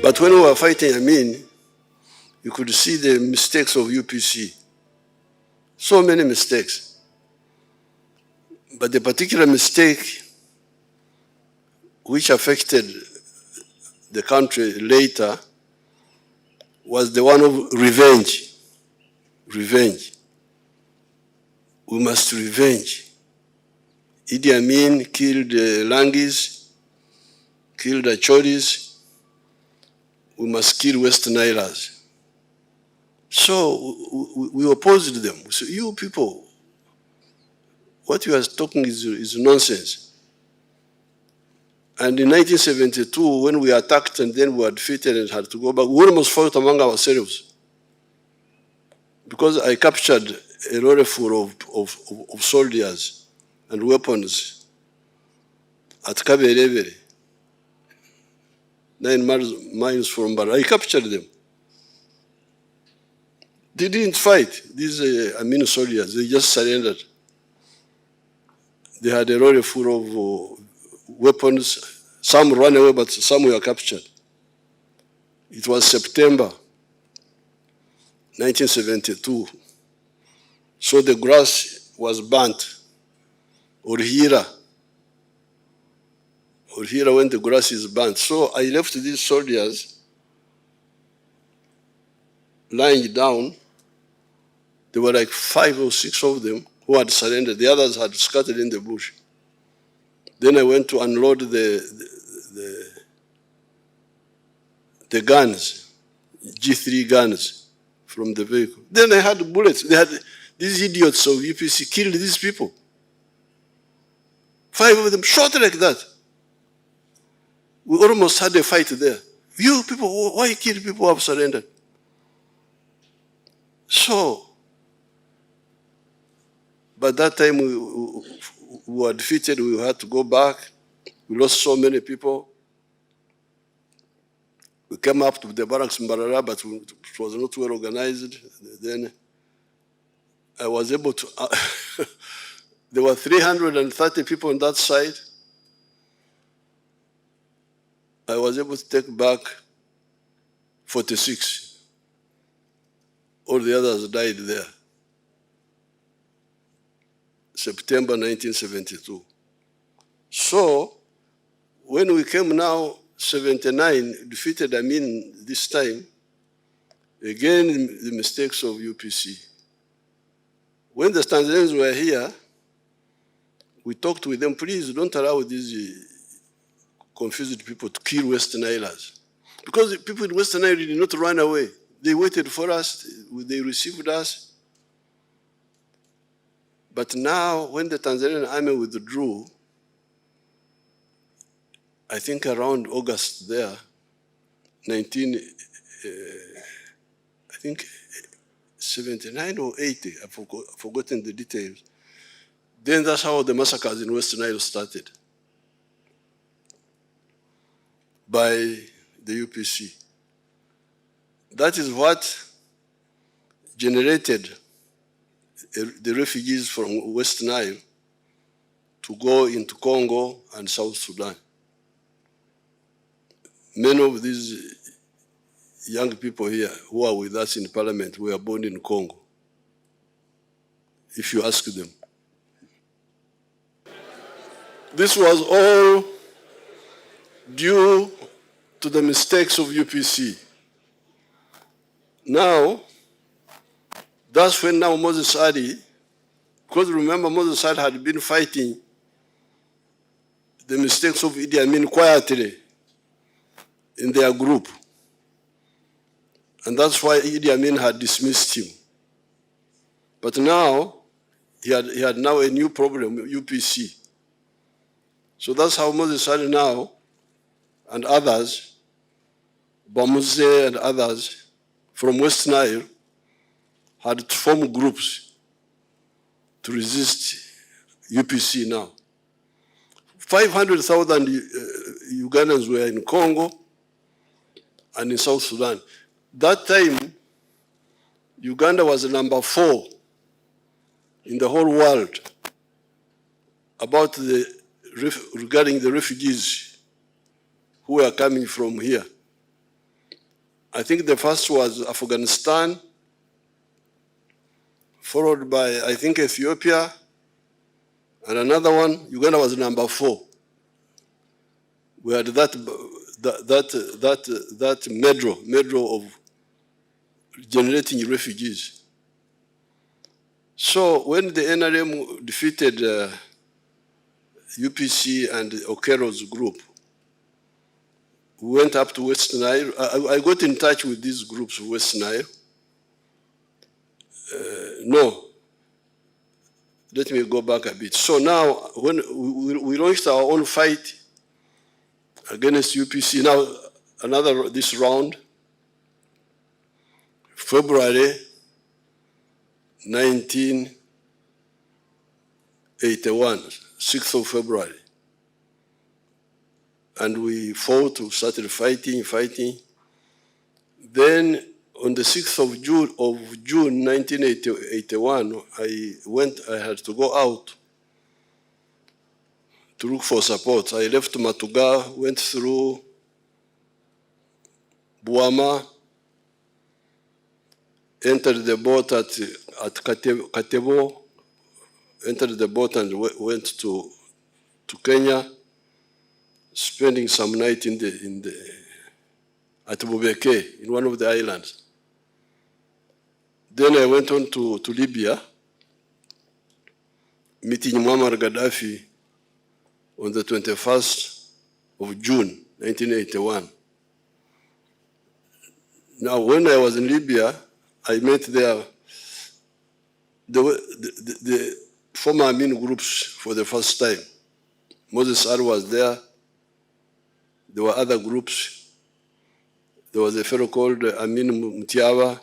But when we were fighting Amin, you could see the mistakes of UPC. So many mistakes. But the particular mistake which affected the country later was the one of revenge. Revenge. We must revenge. Idi Amin killed Langis, killed Achoris. We must kill West Nilers. So we opposed them. We said, you people, what you are talking is nonsense. And in 1972, when we attacked and then we were defeated and had to go back, we almost fought among ourselves. Because I captured a lorry full of soldiers and weapons at Kaberevere, 9 miles from Bara. I captured them. They didn't fight. These Amin soldiers, they just surrendered. They had a lorry full of weapons. Some ran away, but some were captured. It was September 1972. So the grass was burnt. Orhira when the grass is burnt. So I left these soldiers lying down. There were like 5 or 6 of them who had surrendered. The others had scattered in the bush. Then I went to unload the guns, G3 guns from the vehicle. Then I had bullets. They had these idiots of UPC killed these people. 5 of them shot like that. We almost had a fight there. You people, why kill people who have surrendered? So, by that time we were defeated, we had to go back. We lost so many people. We came up to the barracks in Barara, but it was not well organized. Then I was able to, there were 330 people on that side. I was able to take back 46. All the others died there. September 1972. So, when we came now, 79, defeated Amin this time, again, the mistakes of UPC. When the Tanzanians were here, we talked with them, please don't allow these confused people to kill West Nilers. Because the people in West Nile did not run away. They waited for us, they received us. But now, when the Tanzanian army withdrew, I think around August there, 79 or 80, I've forgotten the details. Then that's how the massacres in West Nile started by the UPC. That is what generated the refugees from West Nile to go into Congo and South Sudan. Many of these young people here who are with us in parliament were born in Congo, if you ask them. This was all due to the mistakes of UPC. Now, that's when now Moses Ali, because remember Moses Ali had been fighting the mistakes of Idi Amin quietly in their group. And that's why Idi Amin had dismissed him. But now, he had now a new problem, UPC. So that's how Moses Ali now, and others, Bamuze and others from West Nile, had to form groups to resist UPC now. 500,000 Ugandans were in Congo and in South Sudan. That time, Uganda was number 4 in the whole world regarding the refugees who were coming from here. I think the first was Afghanistan, followed by, I think, Ethiopia, and another one, Uganda was number 4. We had that medal of generating refugees. So when the NRM defeated UPC and Okero's group, we went up to West Nile. I got in touch with these groups, West Nile. No, let me go back a bit. So now, when we launched our own fight against UPC, now this round, February 1981, 6th of February. And we fought, we started fighting. Then on the 6th of June 1981, I had to go out to look for support. I left Matuga, went through Buama, entered the boat at Katebo, entered the boat and went to Kenya, spending some night at Bubeke, in one of the islands. Then I went on to Libya, meeting Muammar Gaddafi on the 21st of June, 1981. Now, when I was in Libya, I met there the former Amin groups for the first time. Moses Ar was there. There were other groups. There was a fellow called Amin Mutiaba.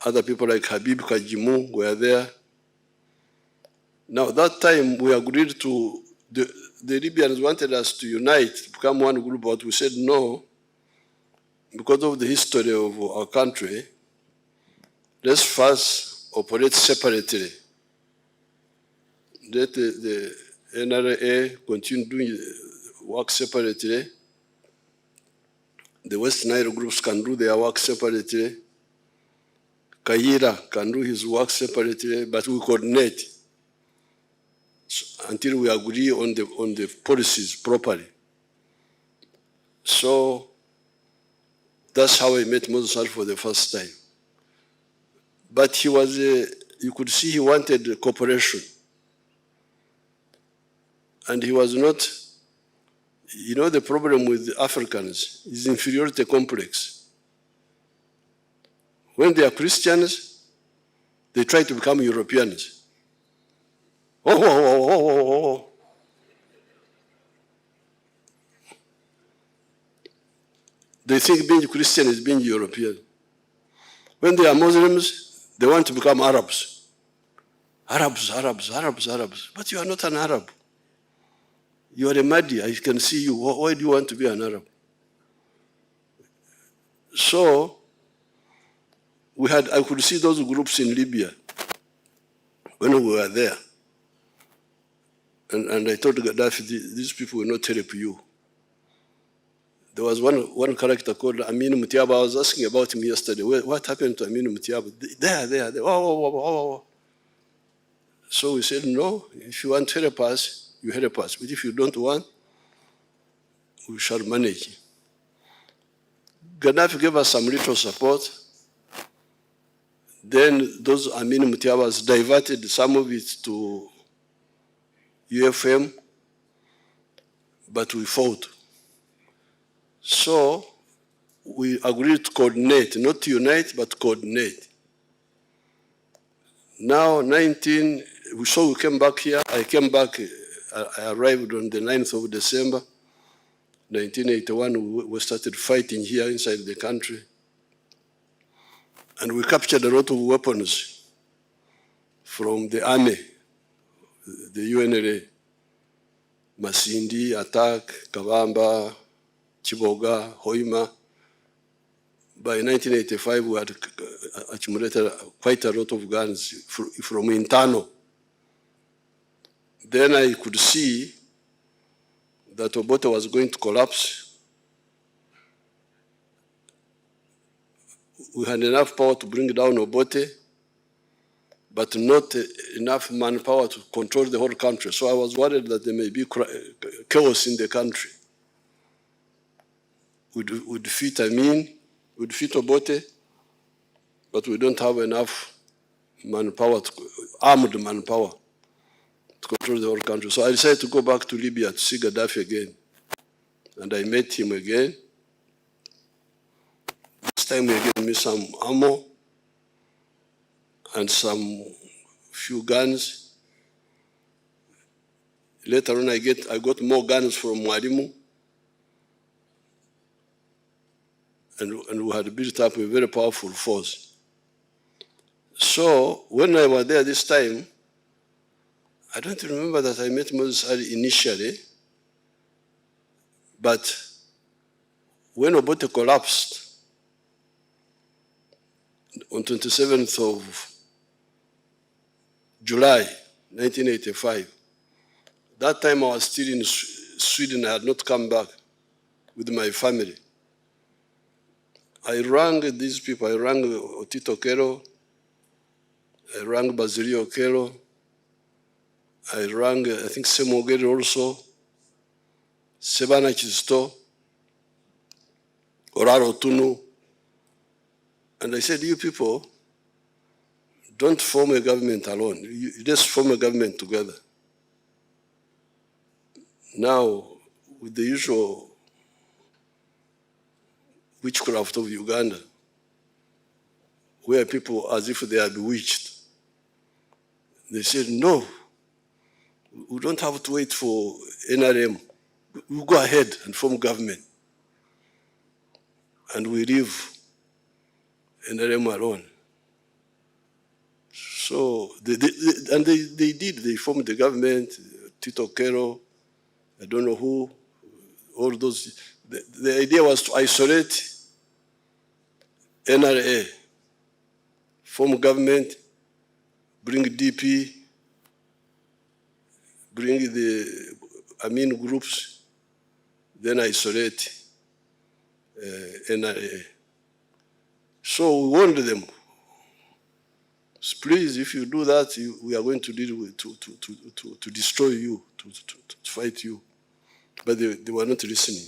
Other people like Habib Kajimu were there. Now, that time we agreed to, the Libyans wanted us to unite, to become one group, but we said no, because of the history of our country. Let's first operate separately. Let the NRA continue doing work separately. The West Nile groups can do their work separately. Kayira can do his work separately, but we coordinate until we agree on the policies properly. So that's how I met Moses Al for the first time. But he was, you could see he wanted cooperation. And he was not, you know, the problem with Africans is inferiority complex. When they are Christians, they try to become Europeans. They think being Christian is being European. When they are Muslims, they want to become Arabs. Arabs. But you are not an Arab. You are a Mahdi. I can see you. Why do you want to be an Arab? So, I could see those groups in Libya when we were there. And I told Gaddafi, these people will not help you. There was one character called Amin Mutiaba. I was asking about him yesterday. What happened to Amin Mutiaba? There. Oh. So we said, no, if you want to help us, you help us. But if you don't want, we shall manage. Gaddafi gave us some little support. Then those Amin Mutiabas diverted some of it to UFM, but we fought. So we agreed to coordinate, not to unite, but coordinate. Now, so we came back here. I came back, I arrived on the 9th of December, 1981. We started fighting here inside the country. And we captured a lot of weapons from the army, the UNRA, Masindi, Attack, Kavamba, Chiboga, Hoima. By 1985, we had accumulated quite a lot of guns from internal. Then I could see that Obote was going to collapse. we had enough power to bring down Obote, but not enough manpower to control the whole country. So I was worried that there may be chaos in the country. We defeat we defeat Obote, but we don't have enough manpower, armed manpower, to control the whole country. So I decided to go back to Libya to see Gaddafi again. And I met him again. This time he gave me some ammo and some few guns. Later on, I got more guns from Mwalimu. And we had built up a very powerful force. So when I was there this time, I don't remember that I met Moses Ali initially, but when Obote collapsed on 27th of July, 1985, that time I was still in Sweden. I had not come back with my family. I rang these people. I rang Otito Kero. I rang Basilio Kero. I rang, I think, Semogere also, Sebana Chisto, Oraro Tunu. And I said, you people, don't form a government alone. You just form a government together. Now, with the usual witchcraft of Uganda, where people, as if they are bewitched, they said, no, we don't have to wait for NRM. We go ahead and form government. And we leave NRM alone. So, they did. They formed the government, Tito Kero, I don't know who, all those. The idea was to isolate NRA, form government, bring DP, bring the Amin groups, then isolate NRA. So we warned them, please, if you do that, we are going to deal with, to destroy you, to fight you. But they were not listening.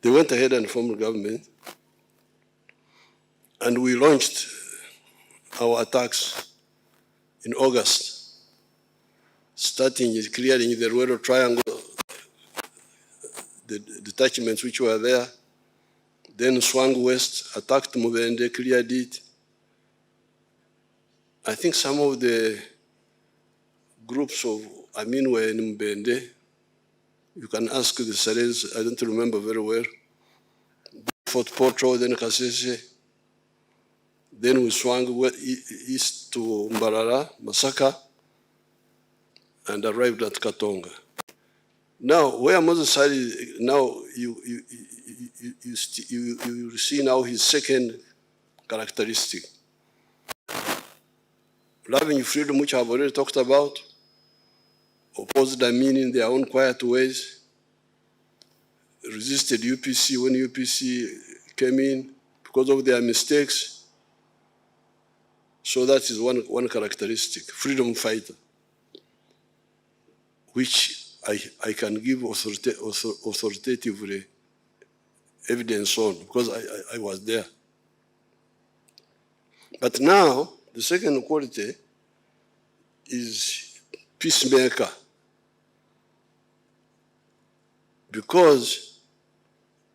They went ahead and formed a government, and we launched our attacks in August, starting clearing the Ruero Triangle, the detachments which were there, then swung west, attacked Mubende, cleared it. I think some of the groups of Amin were in Mubende. You can ask the Sarens, I don't remember very well. Fort Potro, then Kasese. Then we swung east to Mbarara, Masaka, and arrived at Katonga. Now, where Moses Ali, now you see now his second characteristic. Loving freedom, which I've already talked about, opposed Amin in their own quiet ways, resisted UPC when UPC came in because of their mistakes. So that is one characteristic, freedom fighter, which I can give authoritatively evidence on because I was there. But now, the second quality is peacemaker, because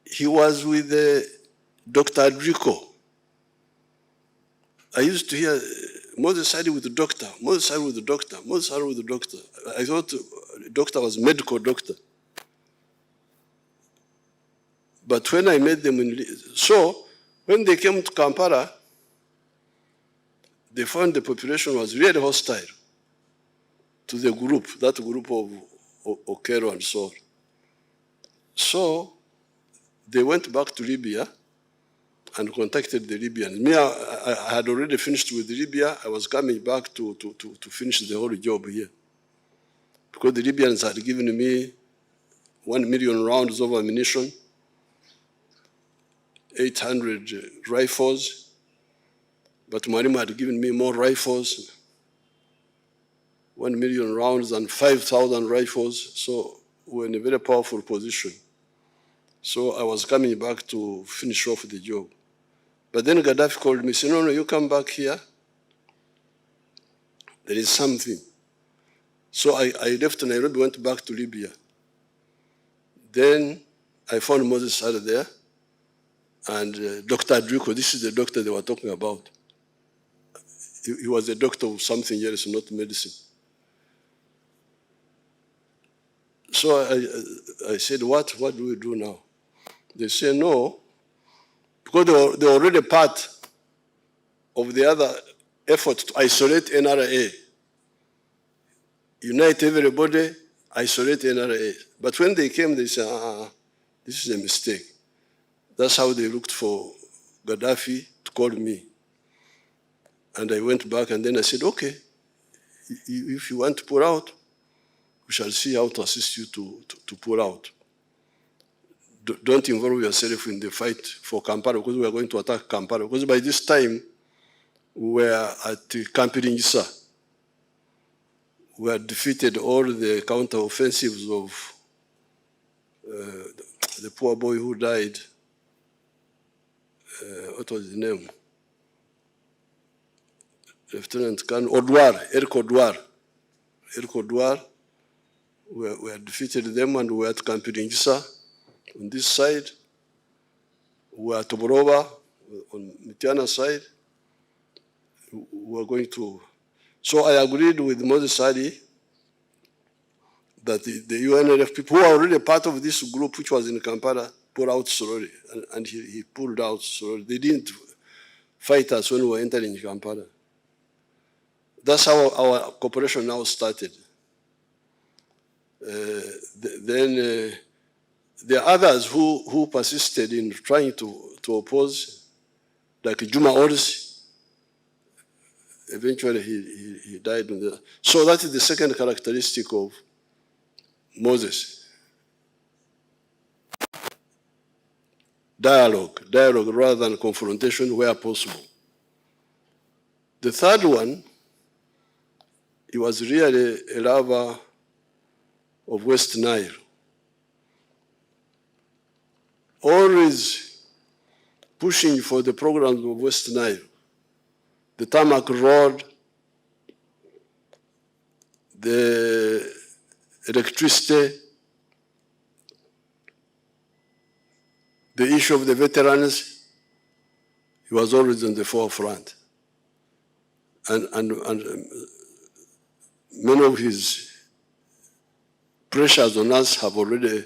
he was with Dr. Adrico. I used to hear Moses Ali with the doctor, Moses Ali with the doctor, Moses Ali with the doctor. I thought the doctor was medical doctor. But when I met them, so when they came to Kampala, they found the population was really hostile to the group, that group of Okero and so on. So they went back to Libya and contacted the Libyans. Me, I had already finished with Libya. I was coming back to finish the whole job here, because the Libyans had given me 1 million rounds of ammunition, 800 rifles, But Mwalimu had given me more rifles, 1 million rounds and 5,000 rifles. So we were in a very powerful position. So I was coming back to finish off the job. But then Gaddafi called me, said, no, you come back here. There is something. So I left Nairobi, went back to Libya. Then I found Moses Sari there, and Dr. Adrico, this is the doctor they were talking about. He was a doctor of something else, not medicine. So I said, what do we do now? They said, no, because they were already part of the other effort to isolate NRA. Unite everybody, isolate NRA. But when they came, they said, this is a mistake. That's how they looked for Gaddafi to call me. And I went back, and then I said, okay, if you want to pull out, we shall see how to assist you to pull out. Don't involve yourself in the fight for Kampala, because we are going to attack Kampala. Because by this time, we were at Camp Ringisa. We had defeated all the counter-offensives of the poor boy who died. What was his name? Lieutenant Colonel Odwar, Eric Odwar. We had defeated them, and we were at Camp Ringisa on this side. We were at Toboroba on Mitiana side. We were going to. So I agreed with Moses Sadi that the UNLF people who are already part of this group, which was in Kampala, pulled out slowly, and he pulled out slowly. They didn't fight us when we were entering Kampala. That's how our cooperation now started. Then there are others who persisted in trying to oppose, like Juma Orsi. Eventually, he died. So that is the second characteristic of Moses. Dialogue rather than confrontation where possible. The third one, he was really a lover of West Nile. Always pushing for the programs of West Nile. The tarmac road, the electricity, the issue of the veterans, he was always on the forefront. And many of his pressures on us have already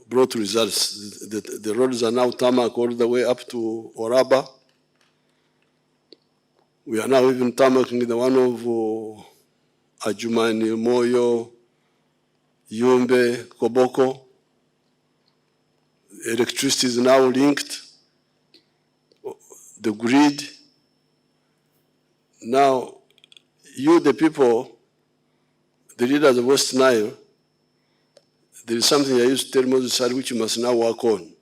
brought results. The roads are now tarmac all the way up to Oraba. We are now even tarmacking the one of Ajumani, Moyo, Yumbe, Koboko. Electricity is now linked. The grid. Now, you, the people, the leaders of West Nile, there is something I used to tell Moses Sadi which you must now work on.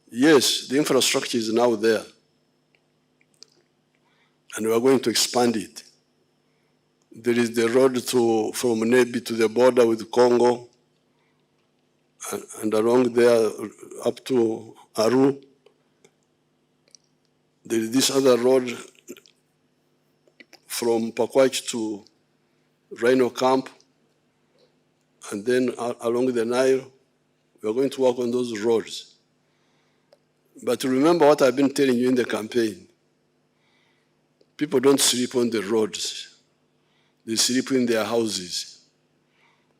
Yes, the infrastructure is now there, and we are going to expand it. There is the road from Nebi to the border with Congo, and along there up to Aru. There is this other road from Pakwach to Rhino Camp, and then along the Nile. We are going to work on those roads. But remember what I've been telling you in the campaign. People don't sleep on the roads. They sleep in their houses.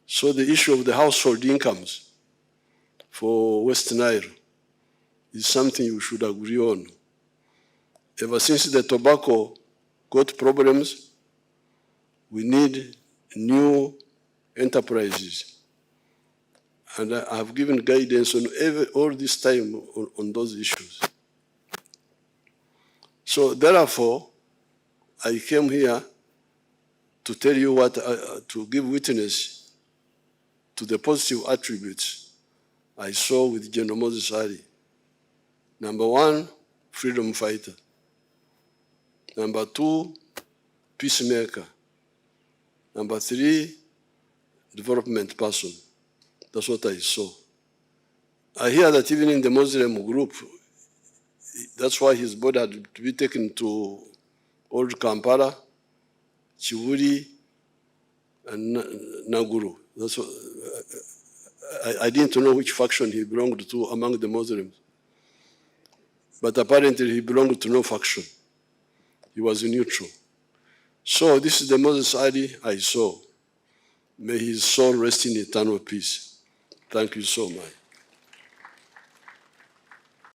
So the issue of the household incomes for West Nile is something we should agree on. Ever since the tobacco got problems, we need new enterprises. And I have given guidance on all this time on those issues. So therefore, I came here to tell you to give witness to the positive attributes I saw with General Moses Sadi. Number one, freedom fighter. Number 2, peacemaker. Number 3, development person. That's what I saw. I hear that even in the Muslim group, that's why his body had to be taken to Old Kampala, Chiburi, and Naguru. That's what, I didn't know which faction he belonged to among the Muslims. But apparently he belonged to no faction. He was neutral. So this is the Moses Ali I saw. May his soul rest in eternal peace. Thank you so much.